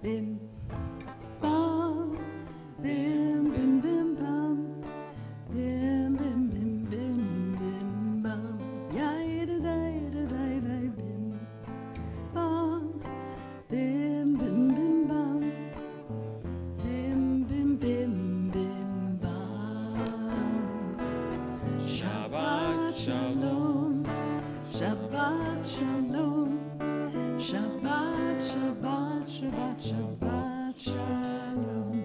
bim, bam, bim, bim, bim, bam, bim, bim, bim, bim, bim, bam, yay da day da day day, bim, bam, bim, bim, bim, bam, bim, bim, bim, bim, bam. Shabbat shalom, Shabbat shalom, Shabbat, Shabbat, Shabbat, Shabbat shalom,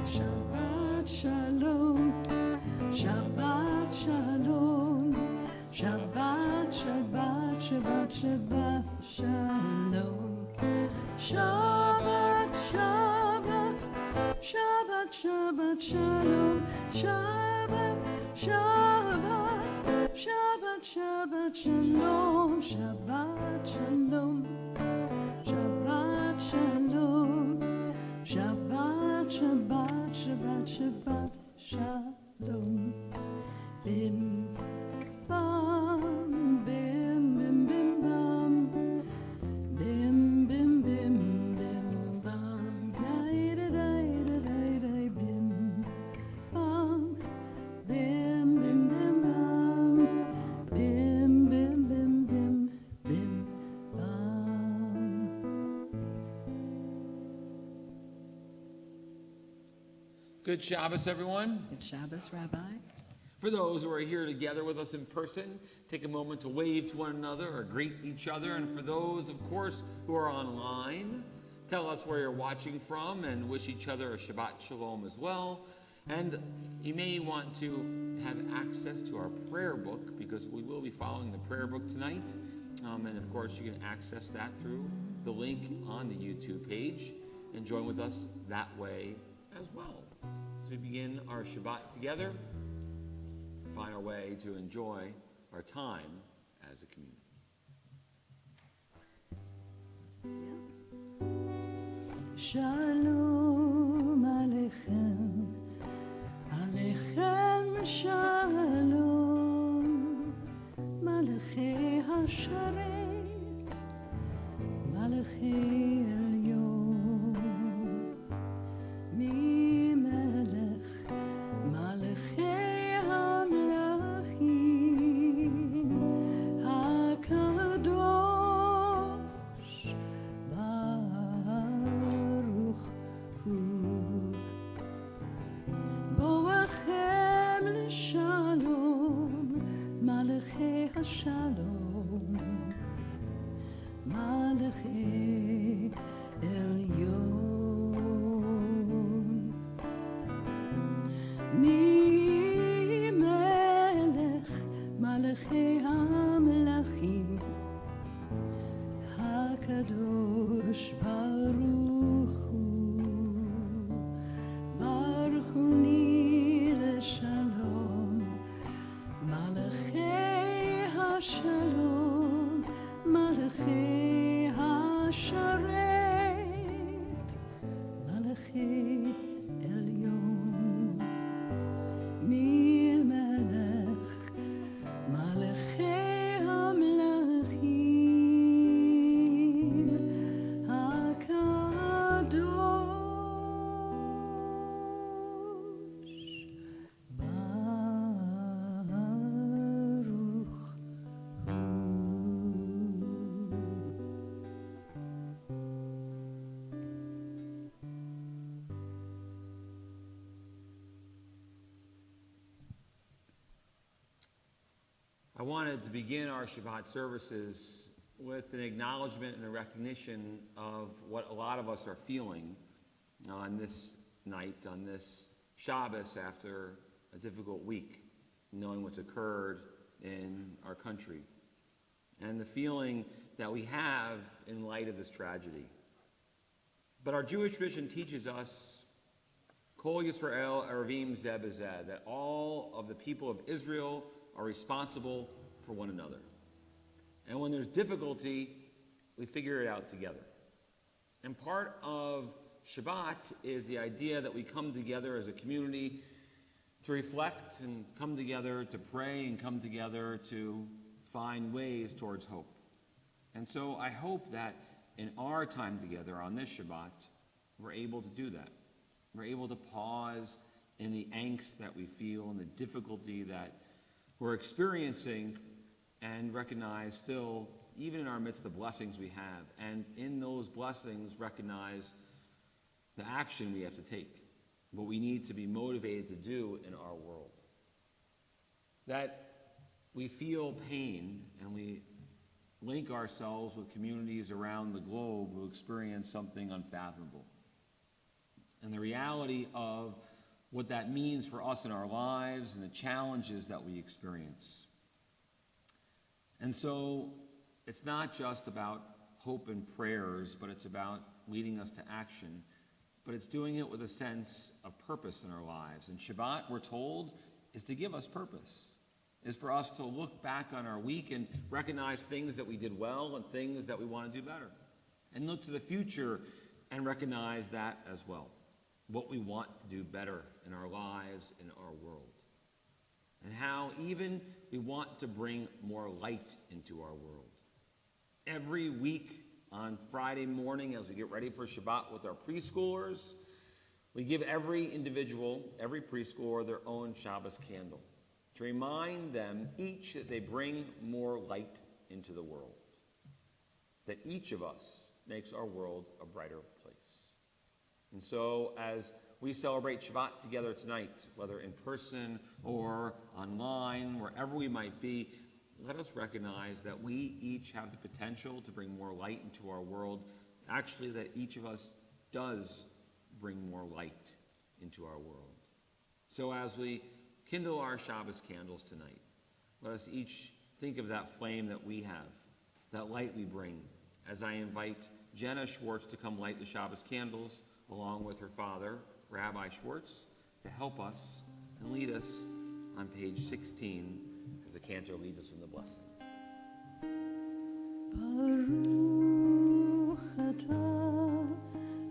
Shabbat shalom, Shabbat shalom, Shabbat, Shabbat, Shabbat, Shabbat shalom, Shabbat, Shabbat, Shabbat, Shabbat shalom, Shabbat, Shabbat, Shabbat, Shabbat shalom, Shabbat shalom, Shabbat shalom, Shabbat, Shabbat, Shabbat, Shabbat shalom, bim, bam, bim, bim, bim, bam, bim, bim, bim, bim, bam, day da day da day day, bim, bam, bim, bim, bim, bam, bim, bim, bim, bim, bim, bam. Good Shabbos, everyone. Good Shabbos, Rabbi. For those who are here together with us in person, take a moment to wave to one another or greet each other. And for those, of course, who are online, tell us where you're watching from and wish each other a Shabbat Shalom as well. And you may want to have access to our prayer book because we will be following the prayer book tonight. And of course, you can access that through the link on the YouTube page and join with us that way as well. As we begin our Shabbat together, find our way to enjoy our time as a community. Shalom Aleichem, Aleichem Shalom, Malachei HaSharet, Malachei Elyon, Mimelech, Malachei HaMelachim, HaKadosh, Baruch Hu, Boachem L'Shalom, Malachei HaShalom, Malachei Elyon, Mimelech, Malachei HaMelachim, HaKadosh Baruch Hu, Baruch Hu Ni L'Shalom, Malachei HaShalom, Malachei HaSharet, Malachei Elyon, Mimelech, Malachei HaMelachim, HaKadosh, Baruch Hu. I wanted to begin our Shabbat services with an acknowledgement and a recognition of what a lot of us are feeling on this night, on this Shabbos after a difficult week, knowing what's occurred in our country, and the feeling that we have in light of this tragedy. But our Jewish tradition teaches us, Kol Yisrael Erevim Zeh B'Zeh, that all of the people of Israel are responsible for one another. And when there's difficulty, we figure it out together. And part of Shabbat is the idea that we come together as a community to reflect and come together to pray and come together to find ways towards hope. And so I hope that in our time together on this Shabbat, we're able to do that. We're able to pause in the angst that we feel and the difficulty that we're experiencing and recognize still, even in our midst, the blessings we have. And in those blessings, recognize the action we have to take, what we need to be motivated to do in our world. That we feel pain and we link ourselves with communities around the globe who experience something unfathomable. And the reality of what that means for us in our lives and the challenges that we experience. And so it's not just about hope and prayers, but it's about leading us to action. But it's doing it with a sense of purpose in our lives. And Shabbat, we're told, is to give us purpose. Is for us to look back on our week and recognize things that we did well and things that we want to do better. And look to the future and recognize that as well. What we want to do better in our lives, in our world. And how even we want to bring more light into our world. Every week on Friday morning as we get ready for Shabbat with our preschoolers, we give every individual, every preschooler, their own Shabbos candle to remind them each that they bring more light into the world. That each of us makes our world a brighter place. And so as we celebrate Shabbat together tonight, whether in person or online, wherever we might be, let us recognize that we each have the potential to bring more light into our world. Actually, that each of us does bring more light into our world. So as we kindle our Shabbos candles tonight, let us each think of that flame that we have, that light we bring, as I invite Jenna Schwartz to come light the Shabbos candles along with her father, Rabbi Schwartz, to help us and lead us on page 16 as the cantor leads us in the blessing. Baruch atah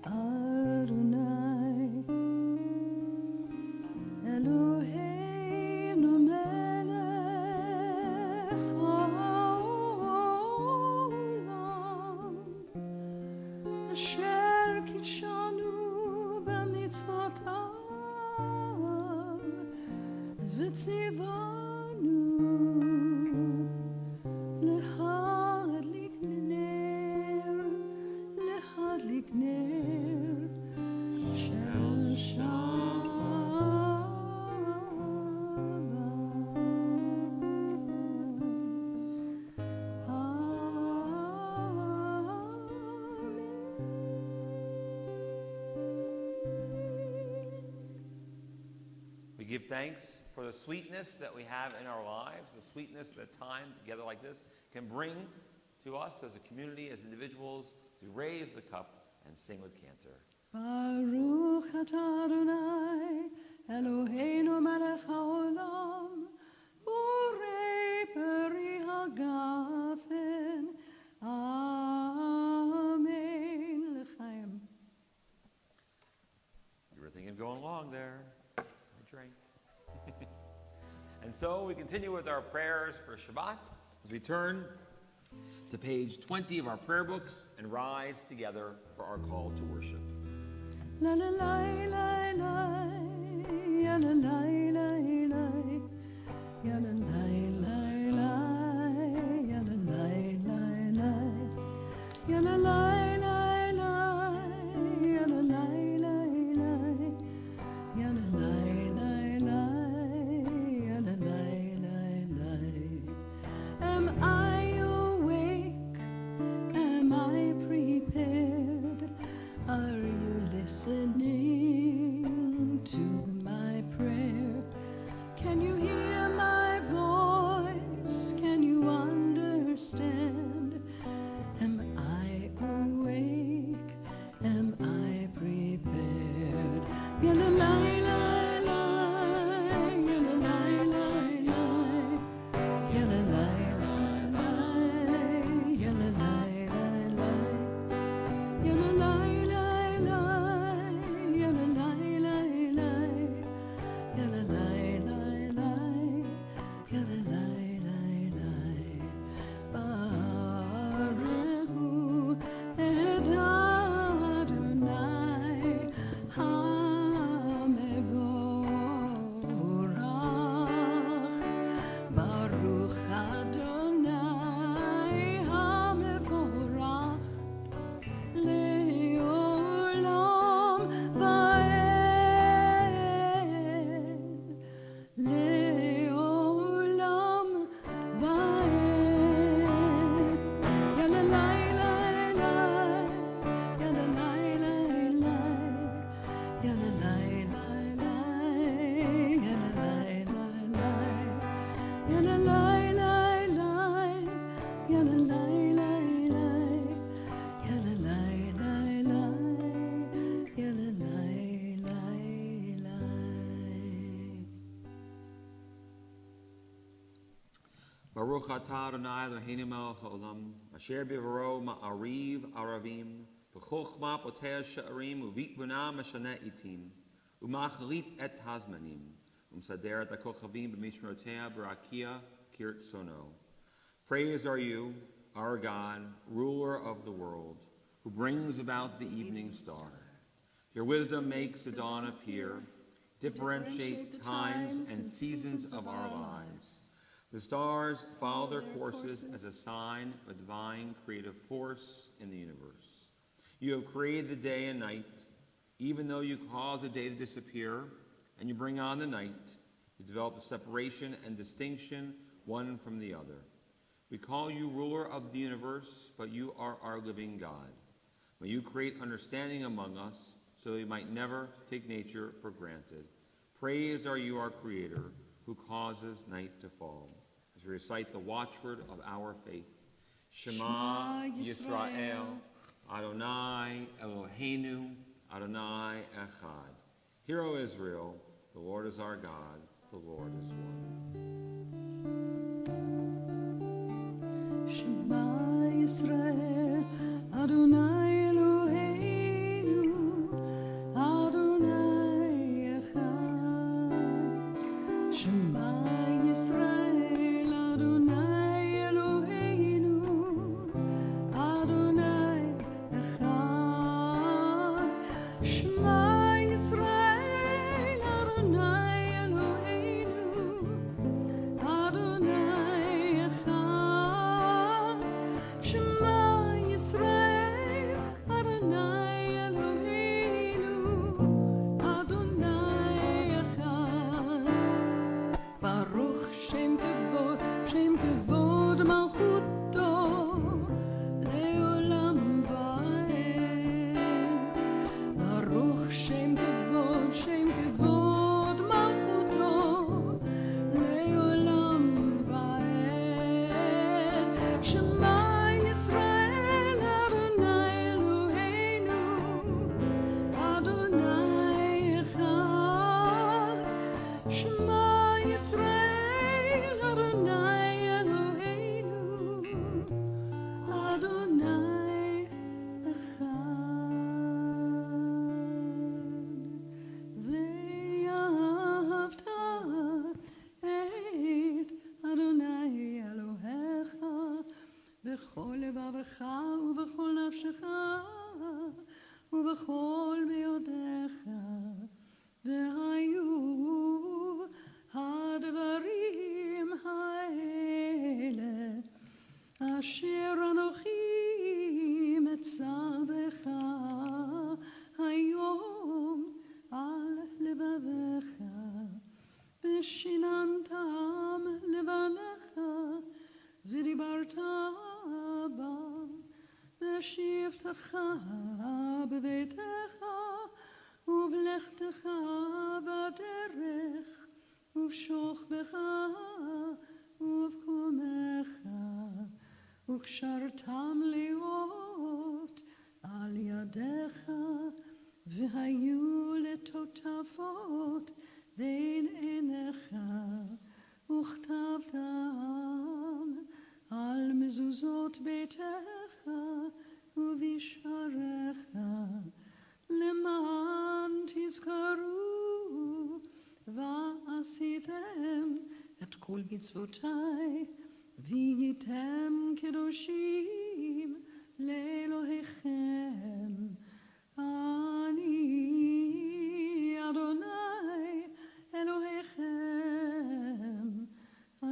Adonai Eloheinu melech haolam asher kitshanu b'mitzvotav v'tzivanu להדליק נר של We give thanks for the sweetness that we have in our lives, the sweetness that time together like this can bring to us as a community, as individuals, to raise the cup and sing with cantor. Baruch atah Adonai Eloheinu melech haolam borei peri hagafen Amen L'chaim. You were thinking of going along there. I drank. And so we continue with our prayers for Shabbat as we turn to page 20 of our prayer books and rise together for our call to worship. La la la la la, ya la la la la, ya la la la la, ya la la la la, ya la la la la, ya la la la la, ya la la la la, ya la la la la. Am I awake? Am I prepared? Are you listening to my prayer? Can you hear my voice? Can you understand? Am I Baruch atah Adonai Eloheinu melech haolam, asher bivaro ma'ariv aravim, b'chokhmah poteh she'arim, u'vitbuna meshana itim, u'machalif et hazmanim, u'msader et hakochavim b'mishmerotea b'rakia kirt sono. Praise are you, our God, ruler of the world, who brings about the evening star. Your wisdom makes the dawn appear, differentiate the times and seasons of our lives. The stars follow their courses as a sign of a divine creative force in the universe. You have created the day and night. Even though you cause the day to disappear and you bring on the night, you develop a separation and distinction one from the other. We call you ruler of the universe, but you are our living God. May you create understanding among us so that we might never take nature for granted. Praised are you, our Creator, who causes night to fall. As we recite the watchword of our faith, Shema Yisrael, Adonai Eloheinu, Adonai Echad. Hear, O Israel, the Lord is our God, the Lord is one. Shema Yisrael, Adonai Eloheinu, Adonai Echad. Shema Yisrael, Adonai Eloheinu, Adonai Echad. Shema Yisrael, Adonai Eloheinu, Adonai Echad. Shema Yisrael, Adonai Eloheinu, Adonai Echad. Baruch Shem Kevod Malchuto, Leolam Vaed. Baruch Shem Kevod Malchuto, Leolam Vaed. Shema Yisrael, Adonai Eloheinu, Adonai Echad. Shema Yisrael, Adonai Eloheinu, Adonai Echad. Ve'ahavta et Adonai Elohecha b'chol levavecha u'b'chol nafshecha u'b'chol me'odecha. Ve'hayu hadvarim ha'ele asher anochi metzavecha hayom al levavecha v'shinantam levanecha v'dibarta bam v'shivtecha b'beitecha ובלכתך בדרך, ובשוכבך ובקומך, וקשרתם להיות על ידיך, והיו לטוטפות בין עיניך, וכתבתם על מזוזות ביתך ובשעריך. למען תזכרו ועשיתם את כל מצוותיי והייתם קדושים לאלוהיכם. אני אדוני אלוהיכם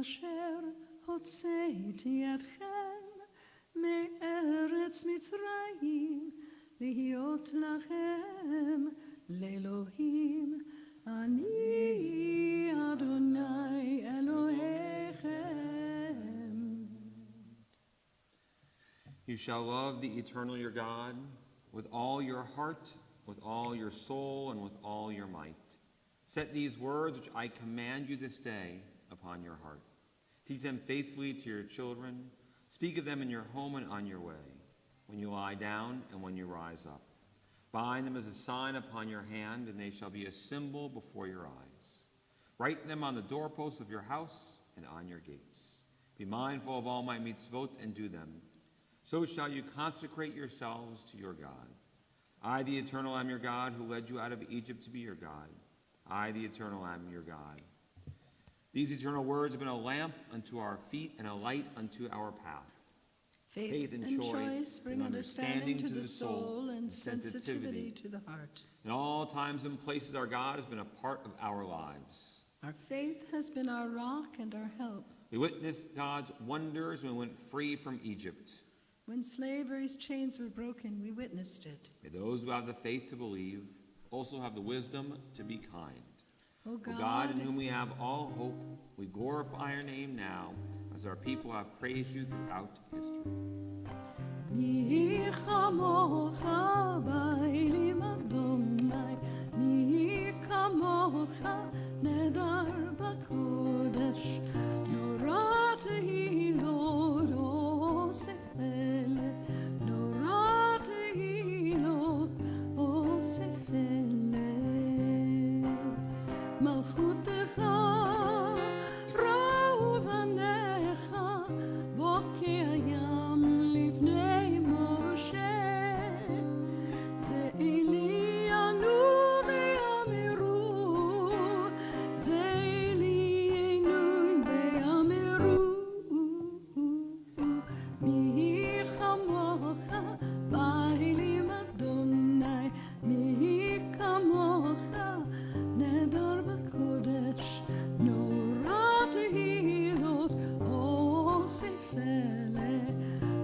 אשר הוצאתי אתכם מארץ מצרים להיות לכם לאלוהים. אני אדוני אלוהיכם. You shall love the eternal your God with all your heart, with all your soul, and with all your might. Set these words which I command you this day upon your heart. Teach them faithfully to your children. Speak of them in your home and on your way, when you lie down and when you rise up. Bind them as a sign upon your hand, and they shall be a symbol before your eyes. Write them on the doorposts of your house and on your gates. Be mindful of all my mitzvot and do them. So shall you consecrate yourselves to your God. I, the Eternal, am your God, who led you out of Egypt to be your God. I, the Eternal, am your God. These eternal words have been a lamp unto our feet and a light unto our path. Faith and choice bring understanding to the soul and sensitivity to the heart. In all times and places, our God has been a part of our lives. Our faith has been our rock and our help. We witnessed God's wonders when we went free from Egypt. When slavery's chains were broken, we witnessed it. May those who have the faith to believe also have the wisdom to be kind. O God, in whom we have all hope, we glorify your name now, as our people have praised you throughout history. Mi chamocha ba'elim Adonai, mi kamocha nedar b'kodesh, nora tehilot osef ele, nora tehilot osef ele, malchutecha ra'u v'necha, bokei hayam livnei Moshe, ze eli anu ve'amiru, ze eli enu ve'amiru, mi chamocha ba'elim Adonai, mi kamocha nedar b'kodesh, nora tehilot osef ele,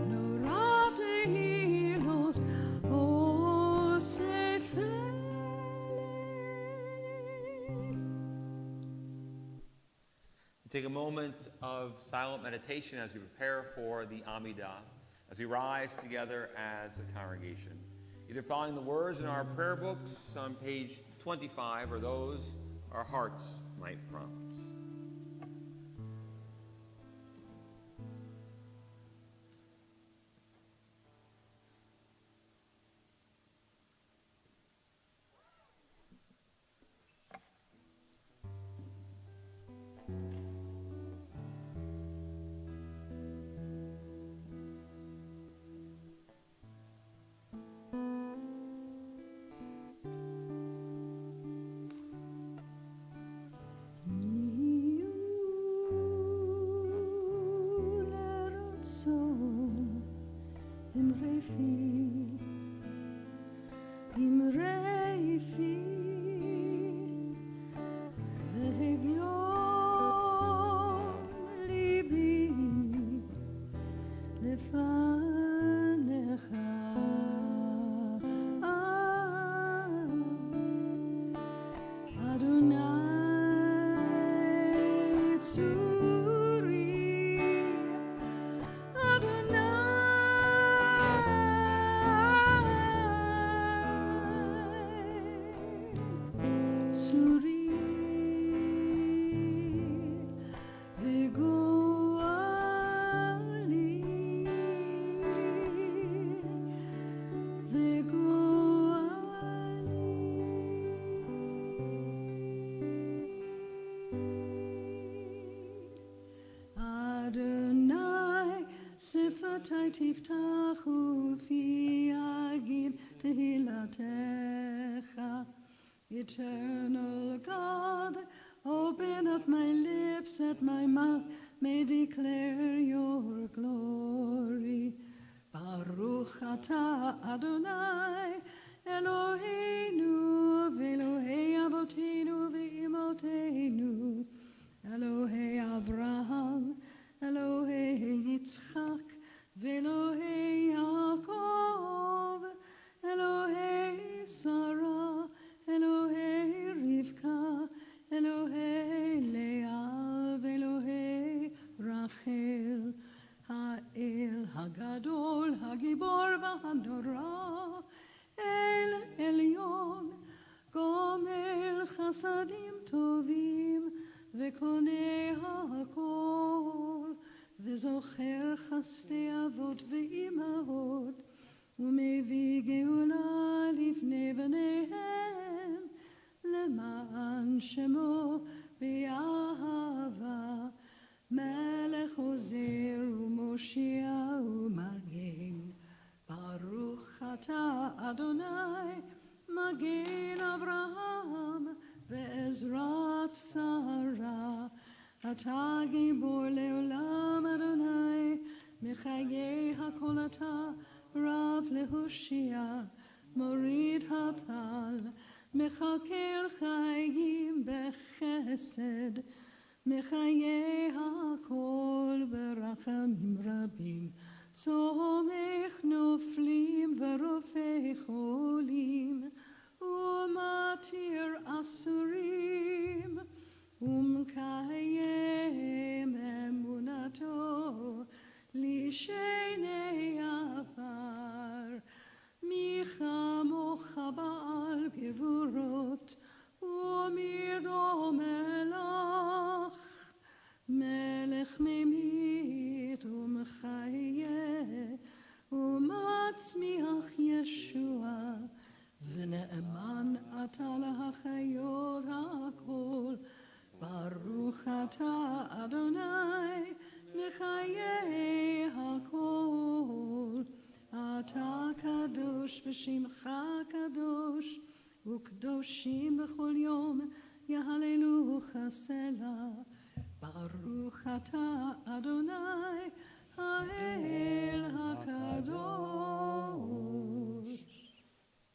nora tehilot osef ele. Take a moment of silent meditation as we prepare for the Amidah, as we rise together as a congregation. Either following the words in our prayer books on page 25 or those our hearts might prompt. Sifatai tiftachu fi agid tehilatecha. Eternal God, open up my lips that my mouth may declare your glory. Baruch atah Adonai, Eloheinu v'Elohei avoteinu v'imotenu, Elohei Avraham, Elohei Yitzchak, v'Elohei Yaakov, Elohei Sarah, Elohei Rivka, Elohei Leah, v'Elohei Rachel, Ha'el Hagadol, Hagibor v'Hanora, El Elyon, Gomel Chasadim Tovim, וקונה הכל, וזוכר חסדי אבות ואימהות, ומביא גאולה לפני בניהם, למען שמו באהבה, מלך עוזר אתה אדוני מגן אברהם ועזרת שרה. אתה גיבור לעולם אדוני, מחיי הכל אתה רב להושיע, מוריד הטל, מחכה חיים בחסד, מחיי הכל ברחמים רבים, סומך נופלים ורופא חולים, ומתיר אסורים, ומקיים אמונתו לשני עבר. מי כמוך בעל גבורות, ומי דומה לך, מלך ממית ומחיה, ומצמיח ישוע, ונאמן אתה להחיות הכל. ברוך אתה אדוני מחיי הכל. אתה קדוש ושמך קדוש, וקדושים בכל יום יהללוך סלה. ברוך אתה אדוני האל הקדוש.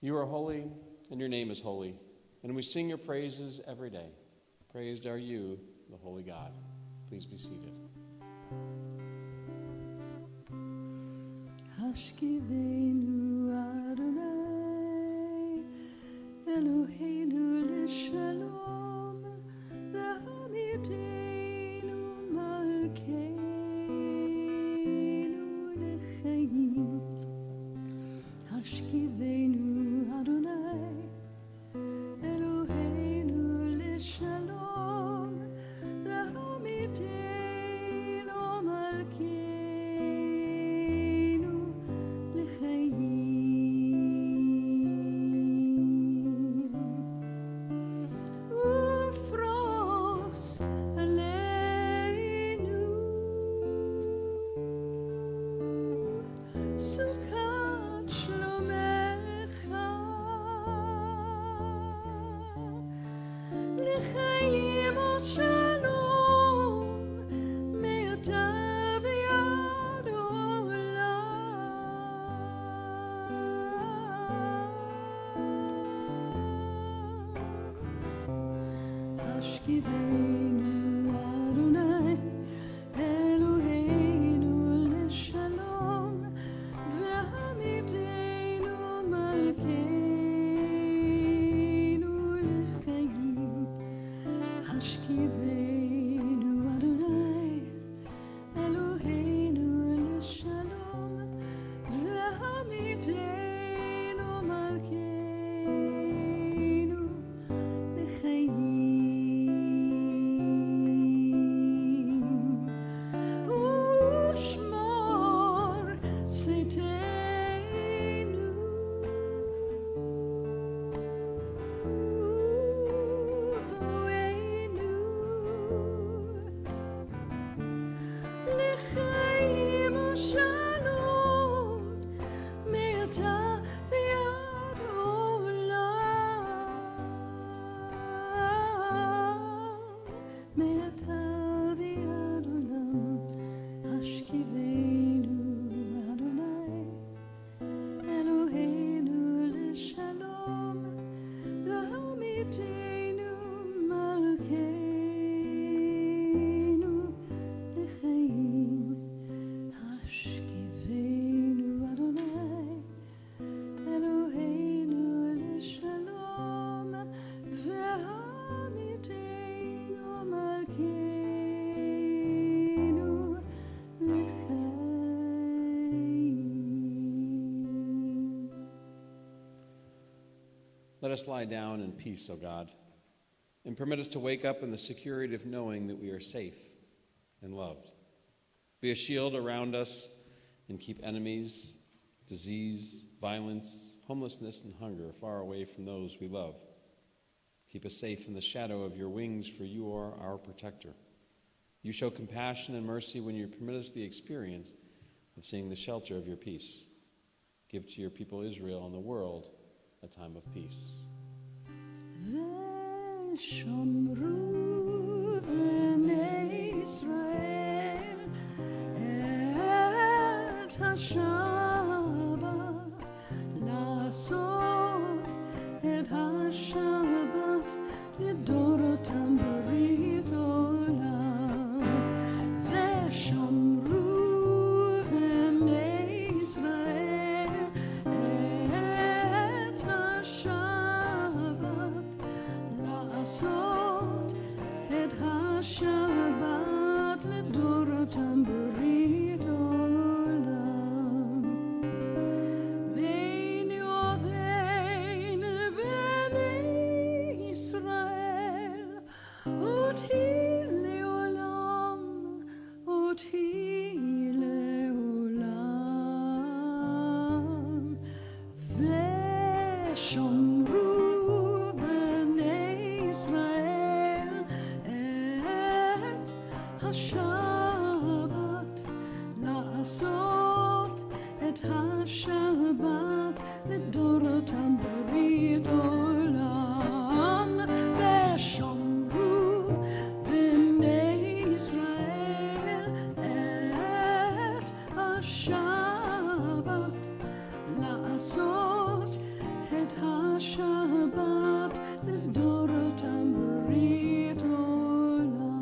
You are holy, and your name is holy, and we sing your praises every day. Praised are you, the holy God. Please be seated. השכיבנו אדוני אלוהינו לשלום, והעמידנו מלכנו לחיים. השכיבנו אדוני אלוהינו לשלום, והעמידנו מלכנו לחיים. ופרוס עלינו סוכת שלומך, לחיים עוד שלום מעתה ועד עולם. השכיבנו אדוני אלוהינו לשלום, והעמידנו מלכנו לחיים. השכיבנו אדוני אלוהינו לשלום, והעמידנו מלכנו לחיים. ושמור צאתנו ובואנו לחיים ושלום מעתה ועד עולם. מעתה ועד עולם. השכיבנו אדוני אלוהינו לשלום, והעמידנו מלכנו לחיים. השכיבנו אדוני אלוהינו לשלום, והעמידנו מלכנו לחיים. Let us lie down in peace, O God, and permit us to wake up in the security of knowing that we are safe and loved. Be a shield around us and keep enemies, disease, violence, homelessness, and hunger far away from those we love. Keep us safe in the shadow of your wings, for you are our protector. You show compassion and mercy when you permit us the experience of seeing the shelter of your peace. Give to your people Israel and the world a time of peace. ושמרו בני ישראל את השבת, לעשות את השבת לדורותם ברית עולם. ושמרו בני ישראל את השבת, לעשות את השבת לדורותם ברית עולם. ביני ובין בני ישראל, אותי לעולם, אותי לעולם. ושמרו בני ישראל את השבת, לעשות את השבת לדורותם ברית עולם. ושמרו בני ישראל את השבת, לעשות את השבת לדורותם ברית עולם.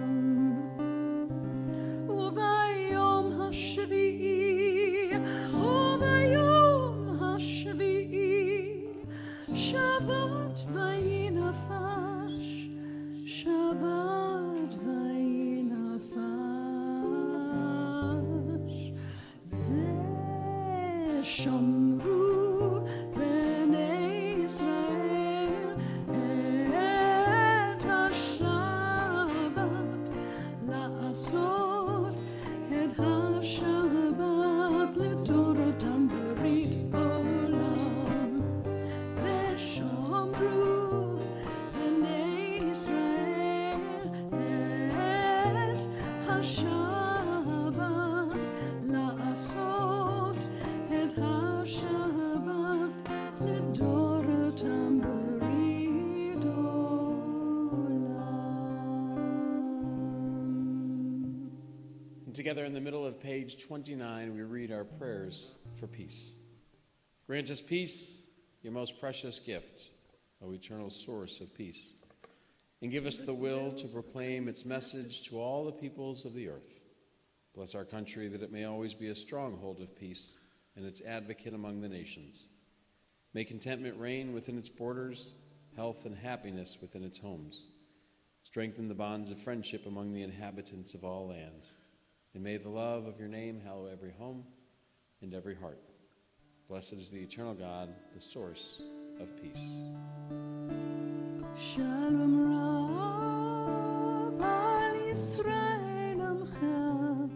וביום השביעי, וביום השביעי, שבת ויהי נפש, שבת ויהי נפש. ושמרו בני ישראל את השבת, לעשות את השבת לדורותם ברית עולם. ושמרו בני ישראל את השבת, לעשות את השבת לדורותם ברית עולם. And together in the middle of page 29, we read our prayers for peace. Grant us peace, your most precious gift, O eternal source of peace, and give us the will to proclaim its message to all the peoples of the earth. Bless our country that it may always be a stronghold of peace and its advocate among the nations. May contentment reign within its borders, health and happiness within its homes. Strengthen the bonds of friendship among the inhabitants of all lands. And may the love of your name hallow every home and every heart. Blessed is the eternal God, the source of peace. Shalom Rav al Yisrael Amcha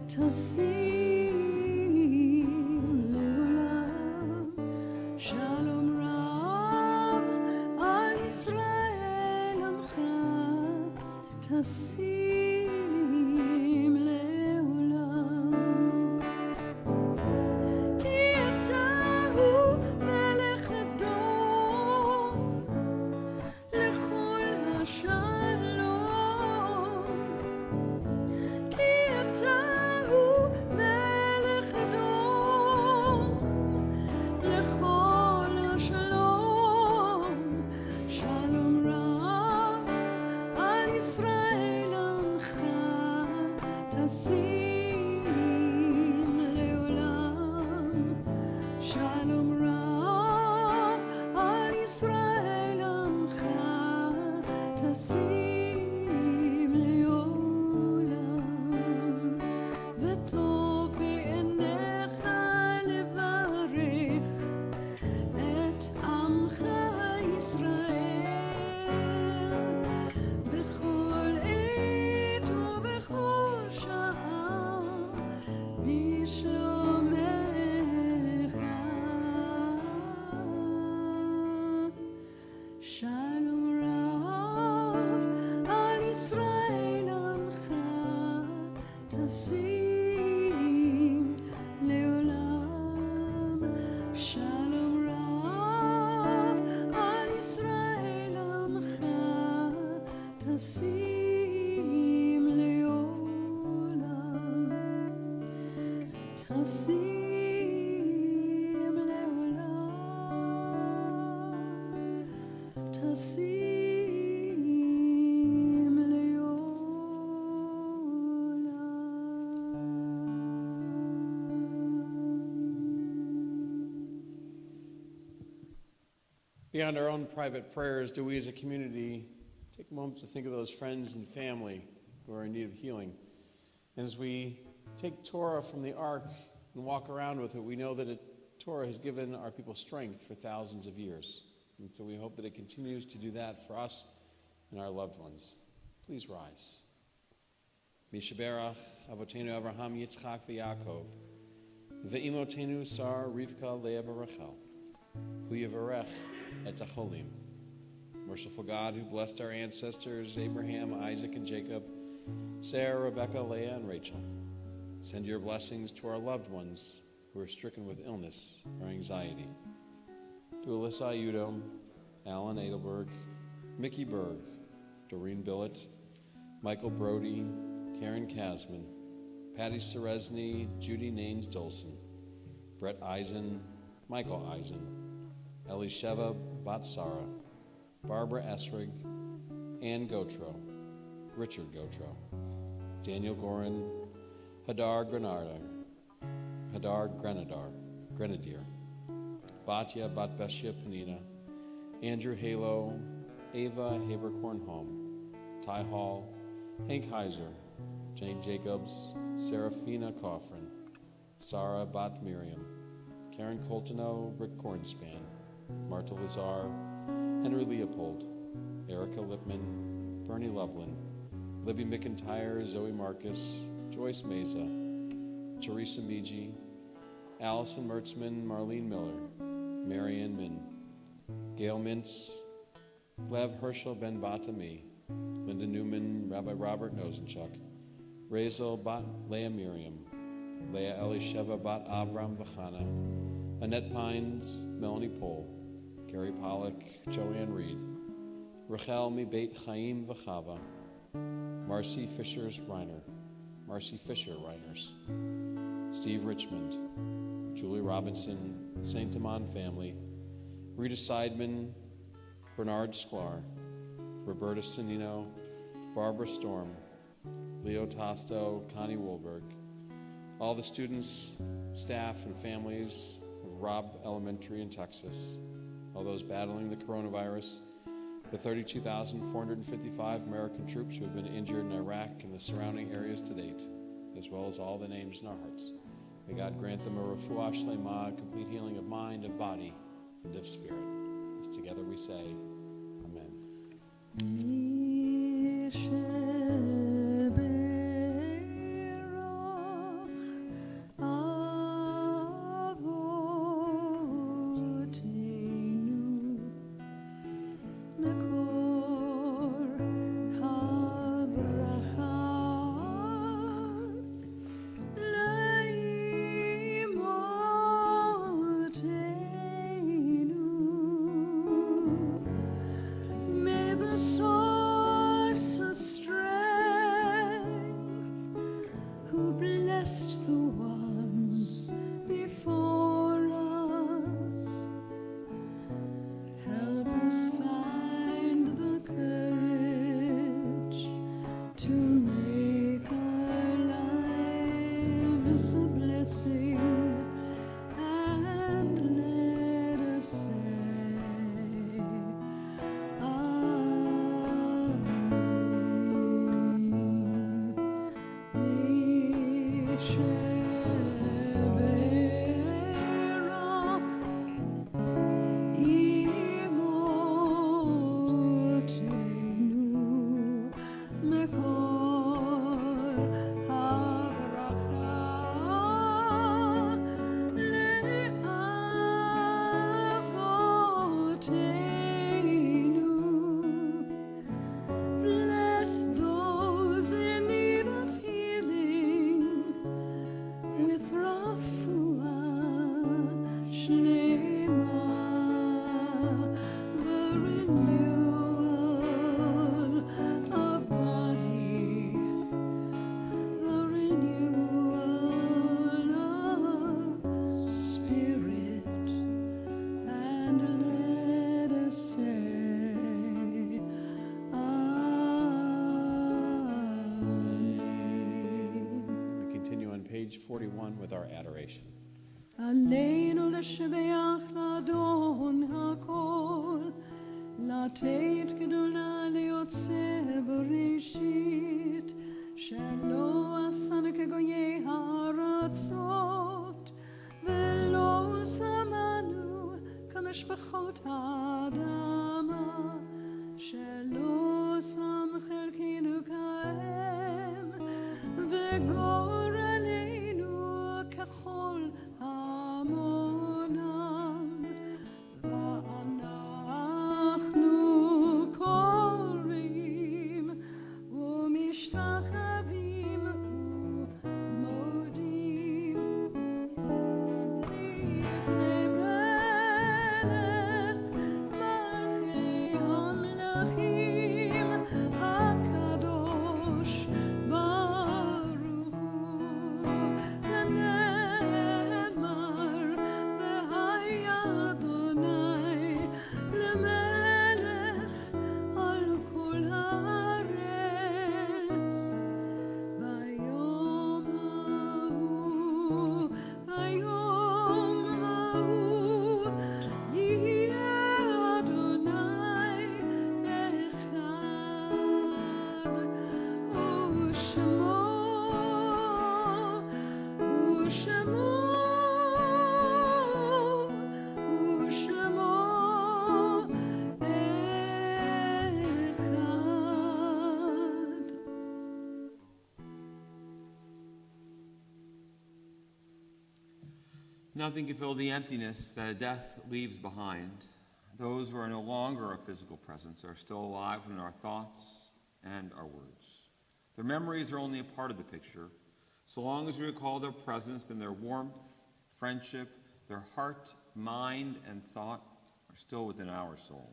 Tasim Leolam. Shalom Rav al Yisrael Amcha Tasim Shalom Rav טסים לעולם, טסים לעולם. Beyond our own private prayers, do we as a community take a moment to think of those friends and family who are in need of healing? And as we take Torah from the Ark and walk around with it, we know that Torah has given our people strength for thousands of years. And so we hope that it continues to do that for us and our loved ones. Please rise. Mishaberach Avotenu Avraham Yitzchak v'Yaakov ve'imotenu Sar Rivka Leah v'Rachel hu yivarech et acholim. Merciful God, who blessed our ancestors Abraham, Isaac, and Jacob, Sarah, Rebecca, Leah, and Rachel, send your blessings to our loved ones who are stricken with illness or anxiety. To Alyssa Ayudo, Alan Edelberg, Mickey Berg, Doreen Billett, Michael Brody, Karen Kasman, Patty Seresny, Judy Naines Dolson, Brett Eisen, Michael Eisen, Elisheva Batsara, Barbara Esrig, Ann Gotro, Richard Gotro, Daniel Gorin, Hadar Grenadier, Batya Batbeshia Panina, Andrew Halo, Ava Haberkorn-Holm, Ty Hall, Hank Heiser, Jane Jacobs, Serafina Coffrin, Sarah Bat Miriam, Karen Coltono, Rick Kornspan, Marta Lazar, Henry Leopold, Erica Lipman, Bernie Loveland, Libby McIntyre, Zoe Marcus, Joyce Meza, Teresa Meiji, Allison Mertzman, Marlene Miller, Marianne Min, Gail Mintz, Lev Herschel Ben Batami, Linda Newman, Rabbi Robert Nosenchuk, Razel Bat Leah Miriam, Leah Elisheva Bat Avram Vachana, Annette Pines, Melanie Pohl, Gary Pollock, Joanne Reed, Rachel Mi Beit Chaim Vachava, Marcy Fisher Reiners, Steve Richmond, Julie Robinson, St. Amand family, Rita Seidman, Bernard Sklar, Roberta Sanino, Barbara Storm, Leo Tosto, Connie Woolberg, all the students, staff, and families of Robb Elementary in Texas, all those battling the coronavirus, the 32,455 American troops who have been injured in Iraq and the surrounding areas to date, as well as all the names in our hearts. May God grant them a refuah shlema, complete healing of mind, of body, and of spirit. As together we say, Amen. Source of strength. page 41 with our adoration. עלינו לשבח לאדון הכל, לתת גדולה ליוצא בראשית, שלא עשנו כגויי הארצות, ולא שמנו כמשפחות האדמה, שלא שם חלקנו כהם, וגורלנו ככל המונם, ואנחנו קוראים ומשתחווים ומודים לפני מלך מלכי המלכים הקדוש ברוך הוא, לנאמר והיה אדוני למלך על כל הארץ. ביום ההוא יהיה אדוני אחד, ושמו אחד. Nothing can fill the emptiness that death leaves behind. Those who are no longer a physical presence are still alive in our thoughts and our words. Their memories are only a part of the picture. So long as we recall their presence, then their warmth, friendship, their heart, mind, and thought are still within our soul.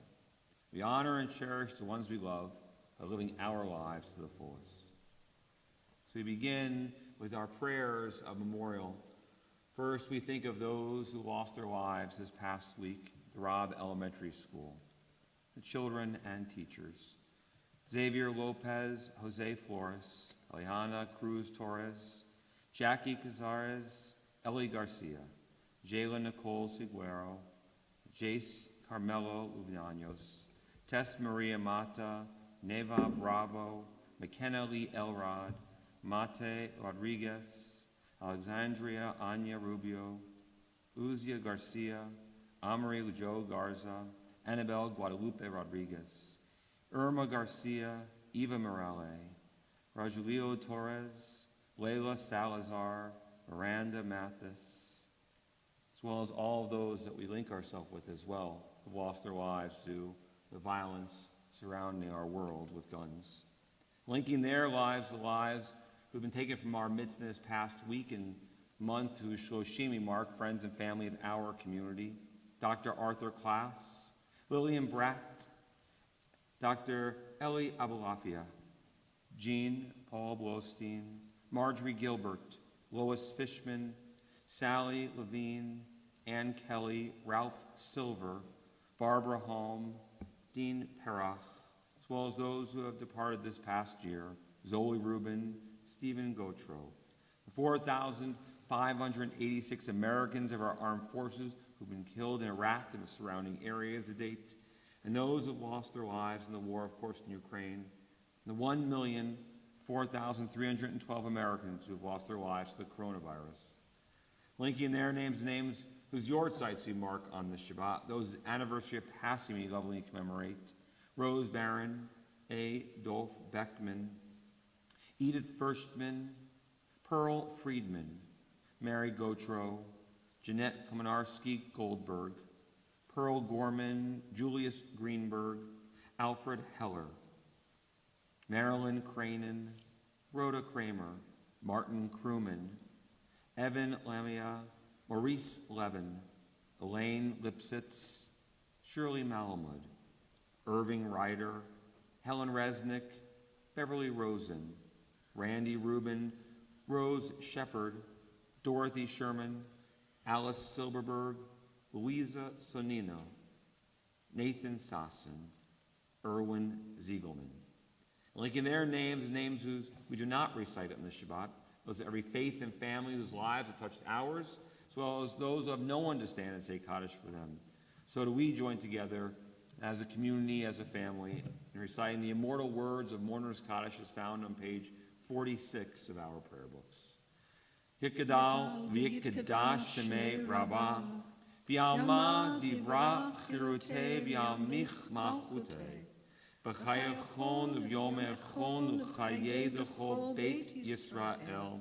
We honor and cherish the ones we love by living our lives to the fullest. So we begin with our prayers of memorial. First, we think of those who lost their lives this past week at the Robb Elementary School, the children and teachers. Xavier Lopez, Jose Flores, Eliana Cruz Torres, Jackie Cazares, Ellie Garcia, Jayla Nicole Siguero, Jace Carmelo Uvianos, Tess Maria Mata, Neva Bravo, McKenna Lee Elrod, Mate Rodriguez, Alexandria Anya Rubio, Uzia Garcia, Amory Joe Garza, Annabelle Guadalupe Rodriguez, Irma Garcia, Eva Morale, Rajulio Torres, Leila Salazar, Miranda Mathis, as well as all of those that we link ourselves with as well, who've lost their lives to the violence surrounding our world with guns. Linking their lives to lives who've been taken from our midst in this past week and month, who Shloshimi mark friends and family of our community. Dr. Arthur Klass, Lillian Bratt, Dr. Ellie Abulafia, Jean Paul Blostein, Marjorie Gilbert, Lois Fishman, Sally Levine, Ann Kelly, Ralph Silver, Barbara Holm, Dean Perach, as well as those who have departed this past year, Zoe Rubin, Stephen Gautreaux, the 4,586 Americans of our armed forces who've been killed in Iraq and the surrounding areas to date, and those who've lost their lives in the war, of course, in Ukraine, and the 1,004,312 Americans who've lost their lives to the coronavirus. Linking their names to names whose yortzites we mark on this Shabbat, those anniversary of passing we lovingly commemorate: Rose Barron, A. Dolph Beckman, Edith Firstman, Pearl Friedman, Mary Gautreaux, Jeanette Kominarski Goldberg, Pearl Gorman, Julius Greenberg, Alfred Heller, Marilyn Cranen, Rhoda Kramer, Martin Krugman, Evan Lamia, Maurice Levin, Elaine Lipsitz, Shirley Malamud, Irving Ryder, Helen Resnick, Beverly Rosen, Randy Rubin, Rose Shepard, Dorothy Sherman, Alice Silberberg, Louisa Sonino, Nathan Sasson, Erwin Ziegelman. Linking their names, names whose we do not recite on the Shabbat, those of every faith and family whose lives have touched ours, as well as those who have no one to stand and say Kaddish for them. So do we join together as a community, as a family, in reciting the immortal words of Mourner's Kaddish as found on page 46 of our prayer books. Yikadal v'yikadash shemei Rabbah, v'yalma divra chirutei v'yalmich malchutei, b'chayachon v'yomechon v'chayei d'chol Beit Yisrael,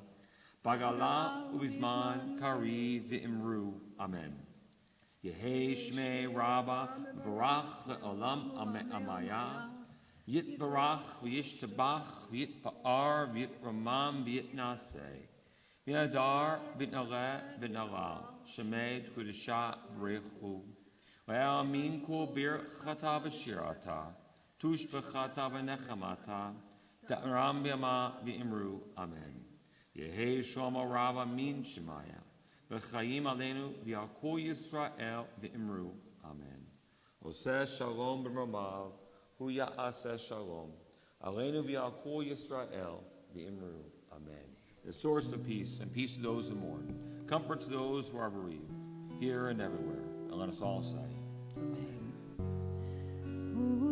bagala u'bizman kari v'imru. Amen. Yehei shmei Rabbah v'varach le'olam amaya, yit barach v'yishtabach v'yitpa'ar v'yitramam v'yitnaseh, v'yadar v'yitnaleh v'yitnalal, shemei t'kudisha b'rechu, v'ya'amin kul birchata v'shirata, tush b'chata v'nechamata, da'ram b'yama v'imru. Amen. Yehei shlomo Rabbah min shemaya, v'chayim aleinu v'yakol Yisrael v'imru. Amen. Oseh shalom b'mamav, hu ya'aseh shalom, aleinu v'yakol Yisrael v'imru. Amen. The source of peace, and peace to those who mourn, comfort to those who are bereaved, here and everywhere. And let us all say, Amen.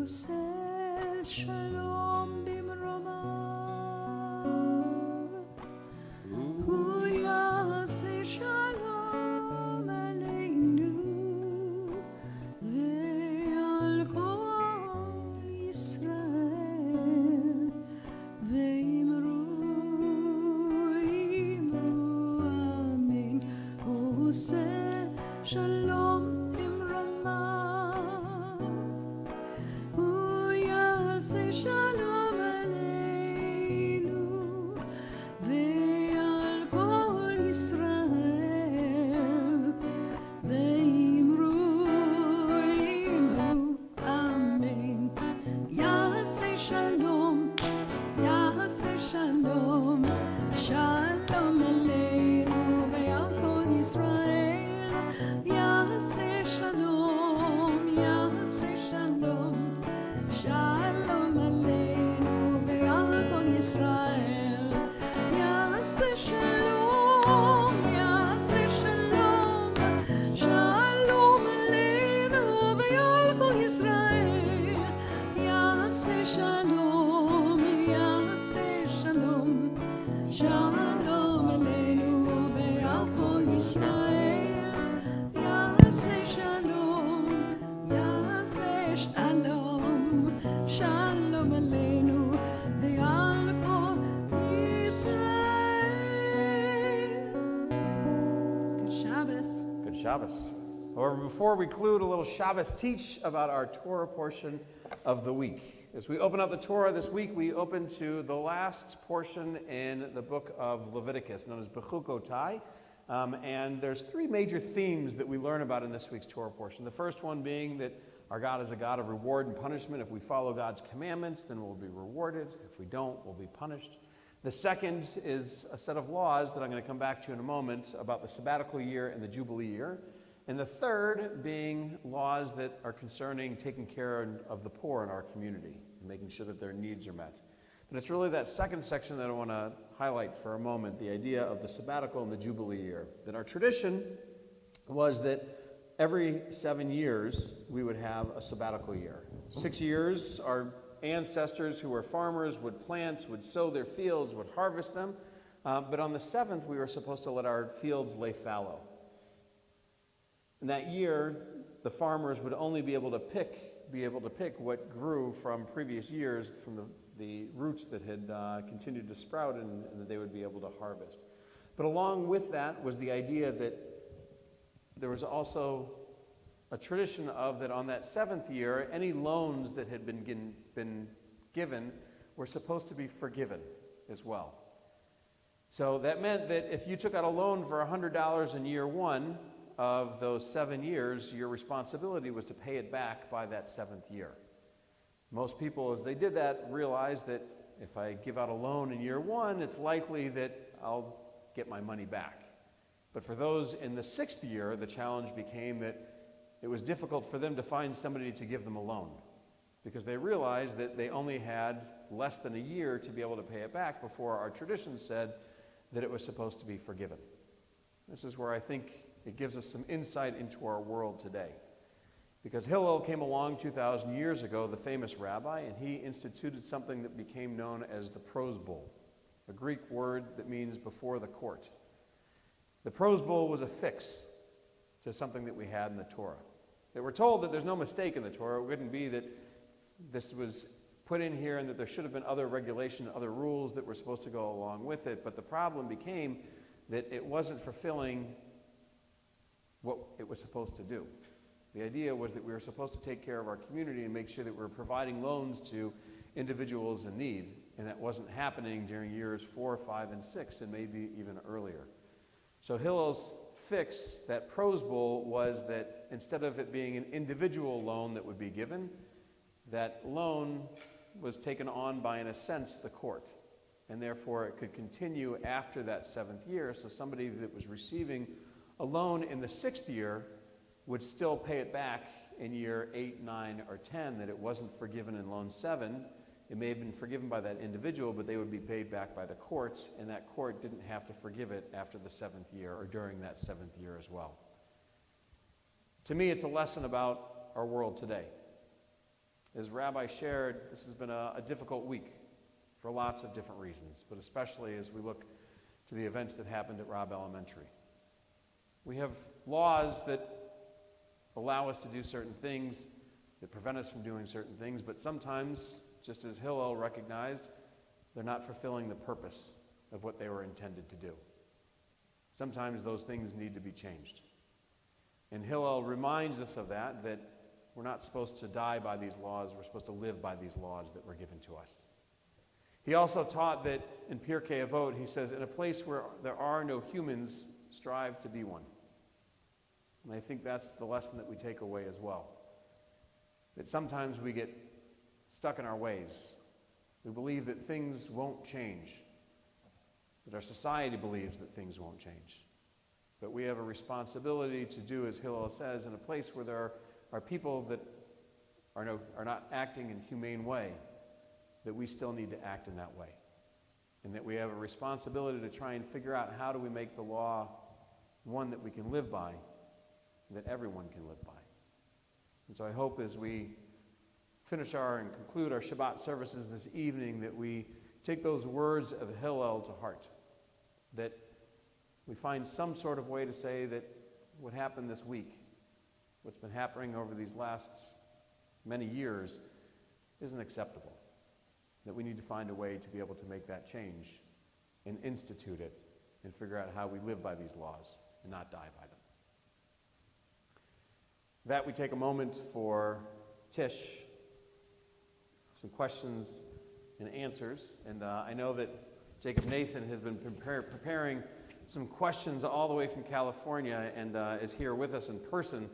Oseh shalom b'mamav, hu ya'aseh shalom aleinu ve'al kol Yisrael ve'imru amen. Oseh shalom b'mamav, hu ya'aseh shalom aleinu ve'al kol Yisrael ve'imru amen. Ya'aseh shalom, ya'aseh shalom, shalom aleinu ve'al kol Yisrael. Ya'aseh shalom, ya'aseh shalom, shalom aleinu ve'al kol Yisrael. Ya'aseh shalom, ya'aseh shalom, shalom aleinu ve'al kol Yisrael. Ya'aseh shalom, ya'aseh shalom, shalom aleinu ve'al kol Yisrael. Ya'aseh shalom, ya'aseh shalom, shalom aleinu ve'al kol Yisrael. Good Shabbos. Good Shabbos. However, before we conclude, a little Shabbos teach about our Torah portion of the week. As we open up the Torah this week, we open to the last portion in the book of Leviticus, known as Bechukotai. And there's three major themes that we learn about in this week's Torah portion. The first one being that our God is a God of reward and punishment. If we follow God's commandments, then we'll be rewarded. If we don't, we'll be punished. The second is a set of laws that I'm going to come back to in a moment about the sabbatical year and the Jubilee year. And the third being laws that are concerning taking care of the poor in our community and making sure that their needs are met. But it's really that second section that I want to highlight for a moment, the idea of the sabbatical and the Jubilee year. That our tradition was that every 7 years we would have a sabbatical year. 6 years, our ancestors who were farmers would plant, would sow their fields, would harvest them. But on the seventh, we were supposed to let our fields lay fallow. And that year, the farmers would only be able to pick what grew from previous years, from the roots that had continued to sprout, and that they would be able to harvest. But along with that was the idea that there was also a tradition of that on that seventh year, any loans that had been given were supposed to be forgiven as well. So that meant that if you took out a loan for $100 in year one of those 7 years, your responsibility was to pay it back by that seventh year. Most people, as they did that, realized that if I give out a loan in year one, it's likely that I'll get my money back. But for those in the sixth year, the challenge became that it was difficult for them to find somebody to give them a loan, because they realized that they only had less than a year to be able to pay it back before our tradition said that it was supposed to be forgiven. This is where I think it gives us some insight into our world today. Because Hillel came along 2,000 years ago, the famous rabbi, and he instituted something that became known as the prose bowl, a Greek word that means before the court. The prose bowl was a fix to something that we had in the Torah. That we're told that there's no mistake in the Torah. It wouldn't be that this was put in here and that there should have been other regulation, other rules that were supposed to go along with it. But the problem became that it wasn't fulfilling what it was supposed to do. The idea was that we were supposed to take care of our community and make sure that we were providing loans to individuals in need, and that wasn't happening during years 4, 5, and 6, and maybe even earlier. So Hillel's fix, that prose bowl, was that instead of it being an individual loan that would be given, that loan was taken on by, in a sense, the court, and therefore it could continue after that 7th year, so somebody that was receiving a loan in the 6th year would still pay it back in year 8, 9, or 10, that it wasn't forgiven in loan 7. It may have been forgiven by that individual, but they would be paid back by the courts, and that court didn't have to forgive it after the 7th year or during that 7th year as well. To me, it's a lesson about our world today. As Rabbi shared, this has been a difficult week for lots of different reasons, but especially as we look to the events that happened at Robb Elementary. We have laws that allow us to do certain things, that prevent us from doing certain things, but sometimes, just as Hillel recognized, they're not fulfilling the purpose of what they were intended to do. Sometimes those things need to be changed. And Hillel reminds us of that we're not supposed to die by these laws, we're supposed to live by these laws that were given to us. He also taught that in Pirkei Avot, he says, in a place where there are no humans, strive to be one. And I think that's the lesson that we take away as well. That sometimes we get stuck in our ways. We believe that things won't change. That our society believes that things won't change. But we have a responsibility to do, as Hillel says, in a place where there are people that are not acting in a humane way, that we still need to act in that way. And that we have a responsibility to try and figure out how do we make the law one that we can live by, that everyone can live by. And so I hope as we finish and conclude our Shabbat services this evening that we take those words of Hillel to heart, that we find some sort of way to say that what happened this week, what's been happening over these last many years, isn't acceptable, that we need to find a way to be able to make that change and institute it and figure out how we live by these laws and not die by them. That we take a moment for Tish, some questions and answers. And I know that Jacob Nathan has been preparing some questions all the way from California and is here with us in person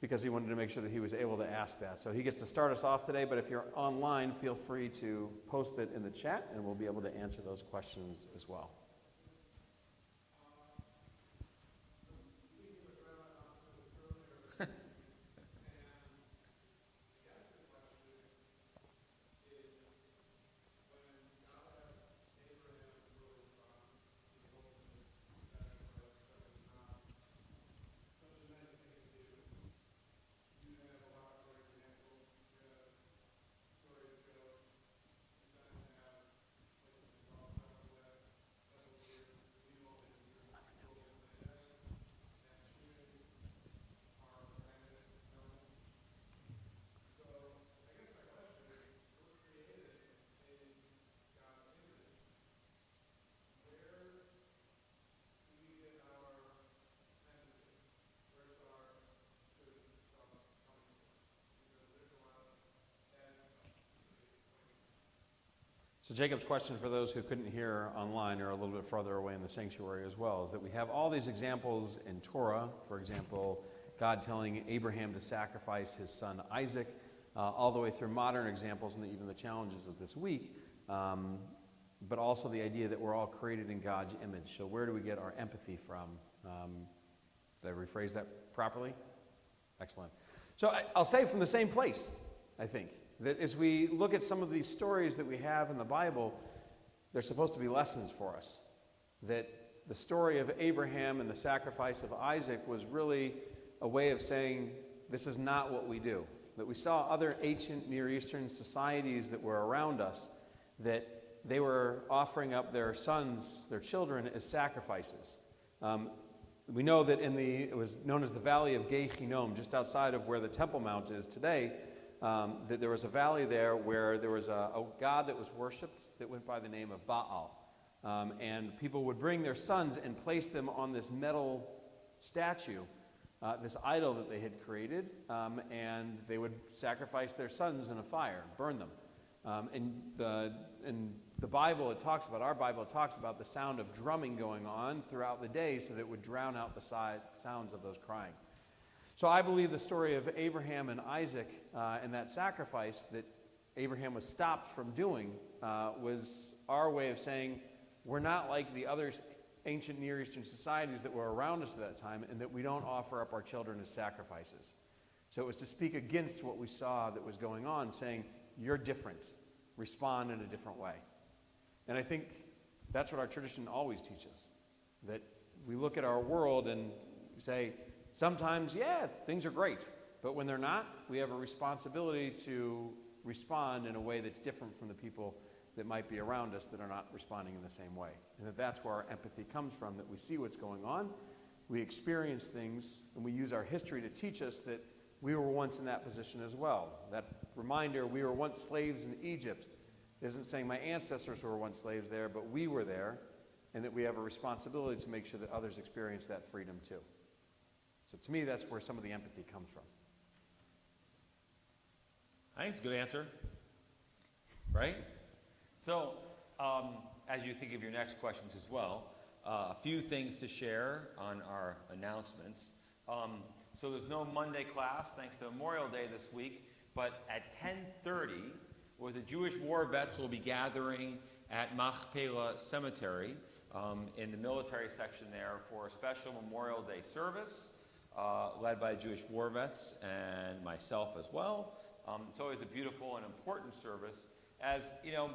because he wanted to make sure that he was able to ask that. So he gets to start us off today, but if you're online, feel free to post it in the chat and we'll be able to answer those questions as well. So Jacob's question for those who couldn't hear online or a little bit farther away in the sanctuary as well is that we have all these examples in Torah, for example, God telling Abraham to sacrifice his son Isaac, all the way through modern examples and even the challenges of this week, but also the idea that we're all created in God's image. So where do we get our empathy from? Did I rephrase that properly? Excellent. So I'll say from the same place, I think. That as we look at some of these stories that we have in the Bible, they're supposed to be lessons for us. that the story of Abraham and the sacrifice of Isaac was really a way of saying, this is not what we do. That we saw other ancient Near Eastern societies that were around us, that they were offering up their sons, their children, as sacrifices. We know that it was known as the Valley of Gei Hinnom, just outside of where the Temple Mount is today, that there was a valley there where there was a god that was worshipped that went by the name of Baal. And people would bring their sons and place them on this metal statue, this idol that they had created, and they would sacrifice their sons in a fire, burn them. In the Bible, our Bible, it talks about the sound of drumming going on throughout the day so that it would drown out the sounds of those crying. So I believe the story of Abraham and Isaac and that sacrifice that Abraham was stopped from doing was our way of saying, we're not like the other ancient Near Eastern societies that were around us at that time, and that we don't offer up our children as sacrifices. So it was to speak against what we saw that was going on, saying, you're different. Respond in a different way. And I think that's what our tradition always teaches, that we look at our world and say, sometimes, yeah, things are great, but when they're not, we have a responsibility to respond in a way that's different from the people that might be around us that are not responding in the same way. And that's where our empathy comes from, that we see what's going on, we experience things, and we use our history to teach us that we were once in that position as well. That reminder, we were once slaves in Egypt, isn't saying my ancestors were once slaves there, but we were there, and that we have a responsibility to make sure that others experience that freedom too. So to me, that's where some of the empathy comes from. I think it's a good answer, right? So, as you think of your next questions as well, a few things to share on our announcements. So there's no Monday class, thanks to Memorial Day this week, but at 10:30, where the Jewish war vets will be gathering at Machpelah Cemetery in the military section there for a special Memorial Day service led by Jewish war vets and myself as well. It's always a beautiful and important service. As you know,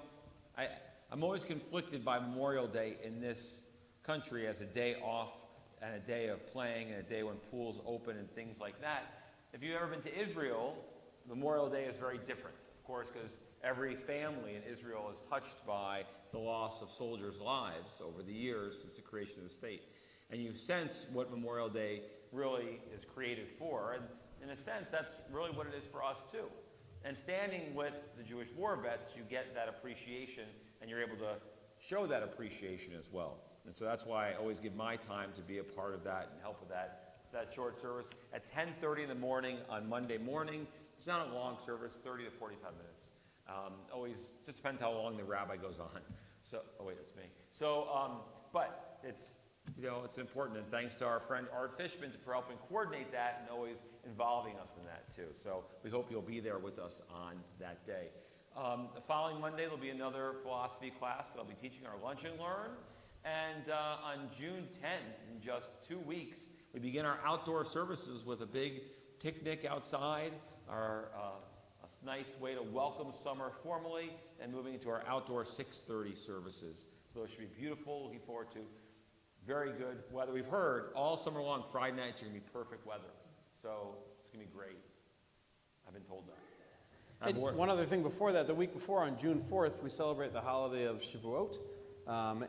I'm always conflicted by Memorial Day in this country as a day off and a day of playing and a day when pools open and things like that. If you've ever been to Israel, Memorial Day is very different, of course, because every family in Israel is touched by the loss of soldiers' lives over the years since the creation of the state. And you sense what Memorial Day really is created for. And in a sense, that's really what it is for us too. And standing with the Jewish war vets, you get that appreciation, and you're able to show that appreciation as well. And so that's why I always give my time to be a part of that and help with that short service at 10:30 in the morning on Monday morning. It's not a long service, 30 to 45 minutes. Always just depends how long the rabbi goes on. So, oh wait, that's me. So, but it's, it's important, and thanks to our friend Art Fishman for helping coordinate that and always involving us in that too. So we hope you'll be there with us on that day. The following Monday, there'll be another philosophy class that I'll be teaching our Lunch and Learn. And on June 10th, in just 2 weeks, we begin our outdoor services with a big picnic outside, a nice way to welcome summer formally, and moving into our outdoor 6:30 services. So it should be beautiful, looking forward to very good weather. We've heard all summer long, Friday nights are going to be perfect weather. So it's going to be great. I've been told that. And one other thing before that, the week before on June 4th, we celebrate the holiday of Shavuot.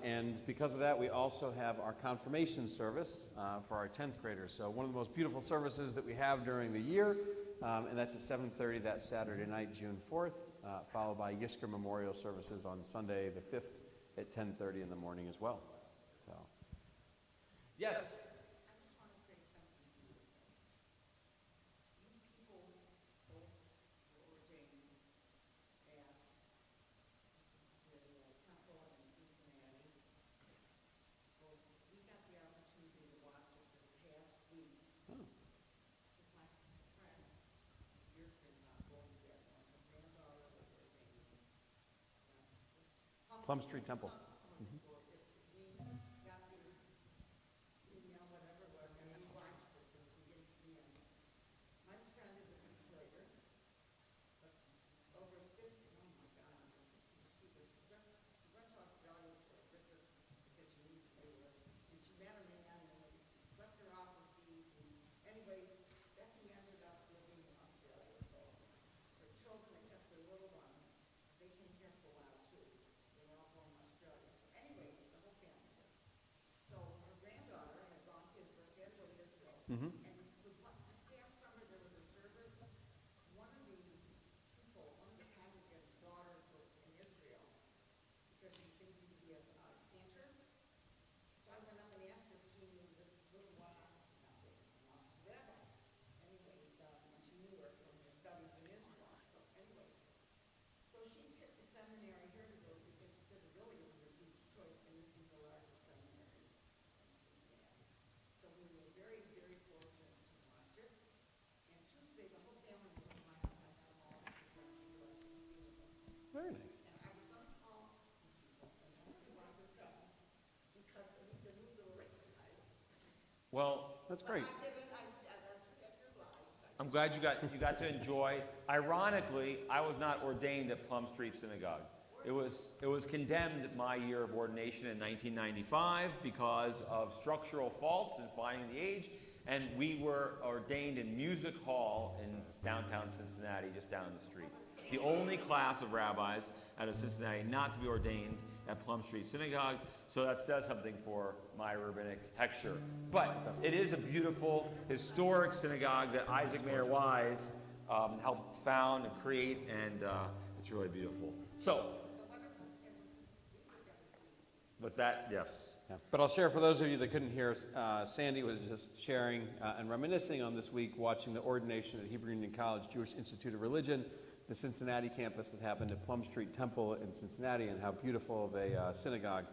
And because of that, we also have our confirmation service for our 10th graders. So one of the most beautiful services that we have during the year, and that's at 7:30 that Saturday night, June 4th, followed by Yisker Memorial Services on Sunday the 5th at 10:30 in the morning as well. So, yes. Plum Street Temple. Mm-hmm. And it was this past summer, there was a service. One of the people, one of the congregants' daughters was in Israel because she thinks she could be a cancer. So I went up and asked her if she knew this little rabbi. Anyways, and she knew her from her studies in Israel. So anyways, so she picked the seminary here to go to because she said it really isn't a huge choice, and this is the largest seminary in Cincinnati. So we were very, very fortunate to watch it. And Tuesday, the whole family was at my house. I had them all to come to us and be with us. Very nice. And I was going to call people, and I really wanted to come because I knew they were right. Well, That's great. I didn't. I after lives. I'm glad you got to enjoy. Ironically, I was not ordained at Plum Street Synagogue. It was condemned my year of ordination in 1995 because of structural faults in finding the age, and we were ordained in Music Hall in downtown Cincinnati, just down the street. The only class of rabbis out of Cincinnati not to be ordained at Plum Street Synagogue, so that says something for my rabbinic hechsher. But it is a beautiful, historic synagogue that Isaac Mayer Wise helped found and create, and it's really beautiful. So, with that, yes. Yeah. But I'll share for those of you that couldn't hear, Sandy was just sharing and reminiscing on this week watching the ordination at Hebrew Union College Jewish Institute of Religion, the Cincinnati campus that happened at Plum Street Temple in Cincinnati, and how beautiful of a synagogue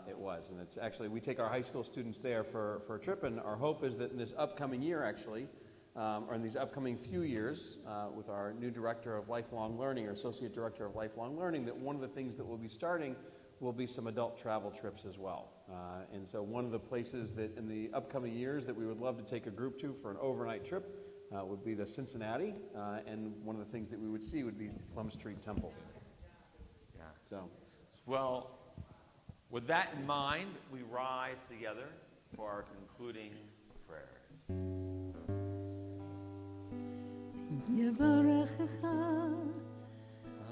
it was. And it's actually, we take our high school students there for a trip, and our hope is that in this upcoming year, actually, or in these upcoming few years, with our new director of lifelong learning, or associate director of lifelong learning, that one of the things that we'll be starting will be some adult travel trips as well. And so one of the places that in the upcoming years that we would love to take a group to for an overnight trip would be to Cincinnati, and one of the things that we would see would be Plum Street Temple. Yeah. So, Well, with that in mind, we rise together for our concluding prayers. Yevarechecha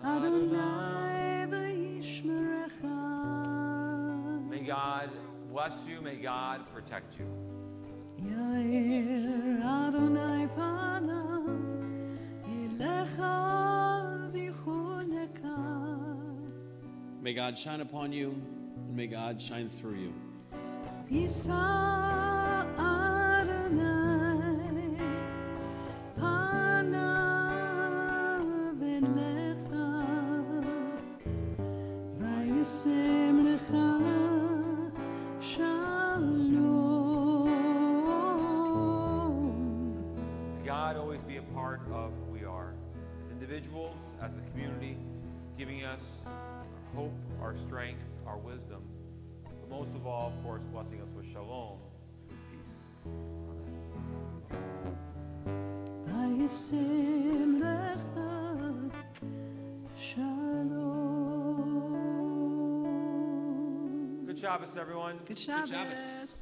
Adonai v'yishmerecha. May God bless you. May God protect you. Yair Adonai panav elecha v'choneka. may God shine upon you, and may God shine through you. Yisa Adonai panav elecha v'yasem lecha shalom. To God always be a part of who we are as individuals, as a community, giving us our hope, our strength, our wisdom, but most of all, of course, blessing us with shalom, peace. Vayasem lecha shalom. Good Shabbos, everyone. Good Shabbos. Shabbos.